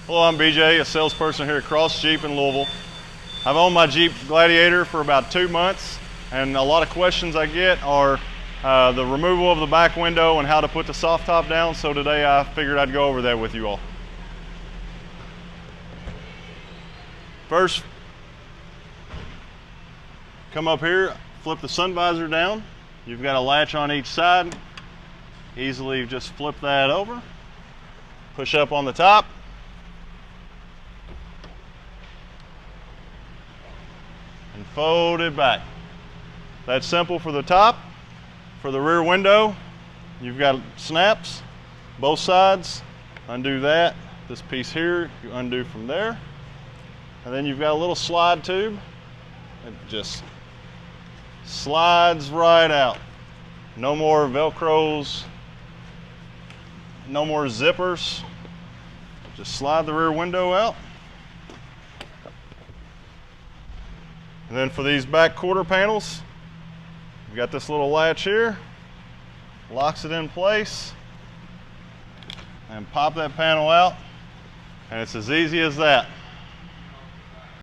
Hello, I'm BJ, a salesperson here at Cross Jeep in Louisville. I've owned my Jeep Gladiator for about 2 months, and a lot of questions I get are the removal of the back window and how to put the soft top down, so today I figured I'd go over that with you all. First, come up here, flip the sun visor down. You've got a latch on each side. Easily just flip that over. Push up on the top. And fold it back. That's simple for the top. For the rear window, you've got snaps, both sides. Undo that. This piece here, you undo from there. And then you've got a little slide tube. It just slides right out. No more Velcros, no more zippers. Just slide the rear window out. And then for these back quarter panels, you've got this little latch here, locks it in place, and pop that panel out, and it's as easy as that.